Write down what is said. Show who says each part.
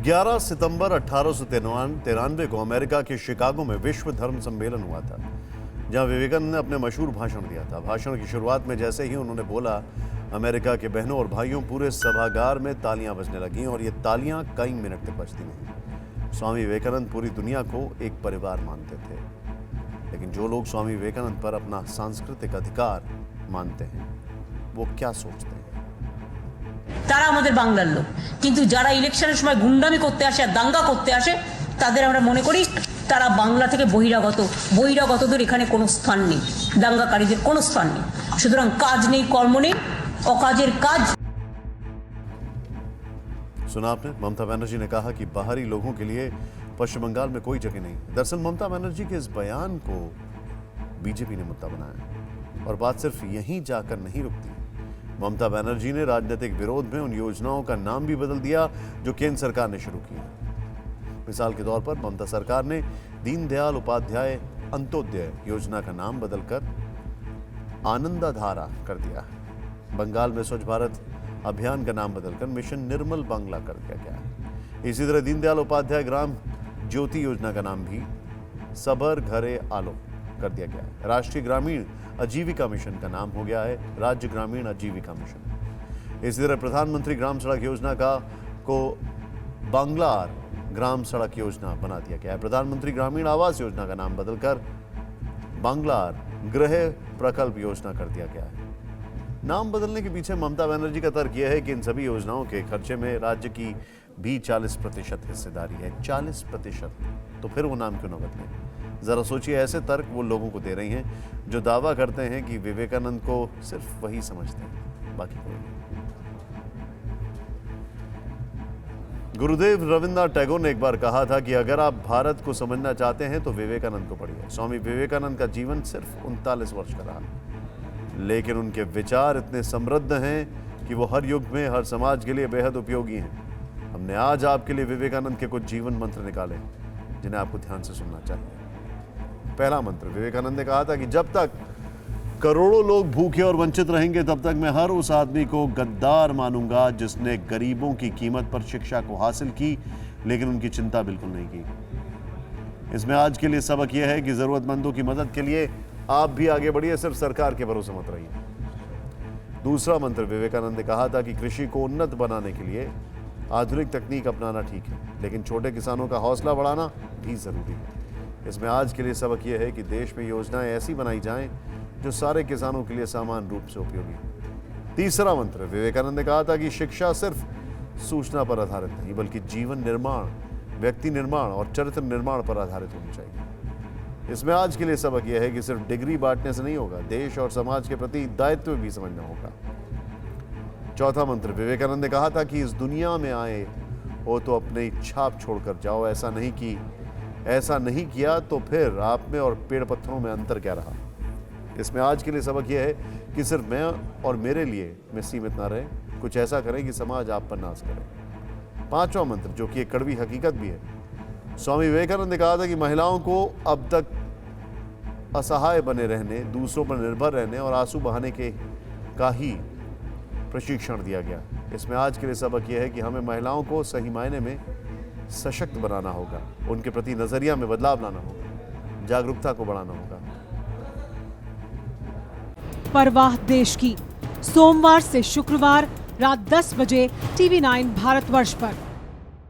Speaker 1: 11 सितंबर 1893 को अमेरिका के शिकागो में विश्व धर्म सम्मेलन हुआ था, जहां विवेकानंद ने अपने मशहूर भाषण दिया था। भाषण की शुरुआत में जैसे ही उन्होंने बोला, अमेरिका के बहनों और भाइयों, पूरे सभागार में तालियां बजने लगीं और ये तालियां कई मिनट तक बजती रहीं। स्वामी विवेकानंद पूरी दुनिया को एक परिवार मानते थे, लेकिन जो लोग स्वामी विवेकानंद पर अपना सांस्कृतिक अधिकार मानते हैं, वो क्या सोचते हैं?
Speaker 2: তারা আমাদের বাংলার লোক, কিন্তু যারা ইলেকশনের সময় গুন্ডামি করতে আসে আর দাঙ্গা করতে আসে, তাদের আমরা মনে করি তারা বাংলা থেকে বহিরাগতদের এখানে কোনো স্থান নেই, দাঙ্গাকারীদের কোনো স্থান নেই। সুতরাং কাজ নেই, কর্ম নেই, অকাজের কাজ।
Speaker 1: सुना आपने, ममता बनर्जी ने कहा कि बाहरी लोगों के लिए पश्चिम बंगाल में कोई जगह नहीं। दरअसल ममता बनर्जी के इस बयान को बीजेपी ने मुद्दा बनाया और बात सिर्फ यहीं जाकर नहीं रुकती। ममता बनर्जी ने राजनीतिक विरोध में उन योजनाओं का नाम भी बदल दिया जो केंद्र सरकार ने शुरू की। मिसाल के तौर पर ममता सरकार ने दीनदयाल उपाध्याय अंत्योदय योजना का नाम बदलकर आनंदाधारा कर दिया। बंगाल में स्वच्छ भारत अभियान का नाम बदलकर मिशन निर्मल बांग्ला कर दिया गया है। इसी तरह दीनदयाल उपाध्याय ग्राम ज्योति योजना का नाम भी सबर घरे आलो कर दिया गया है। राष्ट्रीय ग्रामीण आजीविका मिशन का नाम हो गया है राज्य ग्रामीण आजीविका मिशन। इसी तरह प्रधानमंत्री ग्राम सड़क योजना को बांग्लार ग्राम सड़क योजना बना दिया गया है। प्रधानमंत्री ग्रामीण आवास योजना का नाम बदलकर बांग्लार गृह प्रकल्प योजना कर दिया गया है। नाम बदलने के पीछे ममता बनर्जी का तर्क यह है कि इन सभी योजनाओं के खर्चे में राज्य की भी 40% हिस्सेदारी है। 40%, तो फिर वो नाम क्यों न बदले? जरा सोचिए, ऐसे तर्क वो लोगों को दे रही हैं जो दावा करते हैं कि विवेकानंद को सिर्फ वही समझते हैं, बाकी कोई नहीं। गुरुदेव रविन्द्रनाथ टैगोर ने एक बार कहा था कि अगर आप भारत को समझना चाहते हैं तो विवेकानंद को पढ़िए। स्वामी विवेकानंद का जीवन सिर्फ 39 वर्ष का रहा, लेकिन उनके विचार इतने समृद्ध हैं कि वो हर युग में हर समाज के लिए बेहद उपयोगी हैं। हमने आज आपके लिए विवेकानंद के कुछ जीवन मंत्र निकाले जिन्हें आपको ध्यान से सुनना चाहिए। पहला मंत्र, विवेकानंद ने कहा था कि जब तक करोड़ों लोग भूखे और वंचित रहेंगे, तब तक मैं हर उस आदमी को गद्दार मानूंगा जिसने गरीबों की कीमत पर शिक्षा को हासिल की लेकिन उनकी चिंता बिल्कुल नहीं की। इसमें आज के लिए सबक यह है कि जरूरतमंदों की मदद के लिए आप भी आगे बढ़िए, सिर्फ सरकार के भरोसे मत रहिए। दूसरा मंत्र, विवेकानंद ने कहा था कि कृषि को उन्नत बनाने के लिए आधुनिक तकनीक अपनाना ठीक है, लेकिन छोटे किसानों का हौसला बढ़ाना भी जरूरी है। इसमें आज के लिए सबक यह है कि देश में योजनाएं ऐसी बनाई जाएं जो सारे किसानों के लिए समान रूप से उपयोगी हो। तीसरा मंत्र, विवेकानंद ने कहा था कि शिक्षा सिर्फ सूचना पर आधारित नहीं, बल्कि जीवन निर्माण, व्यक्ति निर्माण और चरित्र निर्माण पर आधारित होनी चाहिए। इसमें आज के लिए सबक यह है कि सिर्फ डिग्री बांटने से नहीं होगा, देश और समाज के प्रति दायित्व भी समझना होगा। चौथा मंत्र, विवेकानंद ने कहा था कि इस दुनिया में आए हो तो अपनी छाप छोड़कर जाओ। ऐसा नहीं किया तो फिर आप में और पेड़ पत्थरों में अंतर क्या रहा? इसमें आज के लिए सबक यह है कि सिर्फ मैं और मेरे लिए में सीमित ना रहे, कुछ ऐसा करें कि समाज आप पर नाज करे। पांचवा मंत्र, जो कि एक कड़वी हकीकत भी है, स्वामी विवेकानंद ने कहा था कि महिलाओं को अब तक असहाय बने रहने, दूसरों पर निर्भर रहने और आंसू बहाने का ही प्रशिक्षण दिया गया। इसमें आज के लिए सबक यह है कि हमें महिलाओं को सही मायने में सशक्त बनाना होगा, उनके प्रति नजरिया में बदलाव लाना होगा, जागरूकता को बढ़ाना होगा।
Speaker 3: परवाह देश की, सोमवार से शुक्रवार रात 10 बजे TV9 भारतवर्ष पर।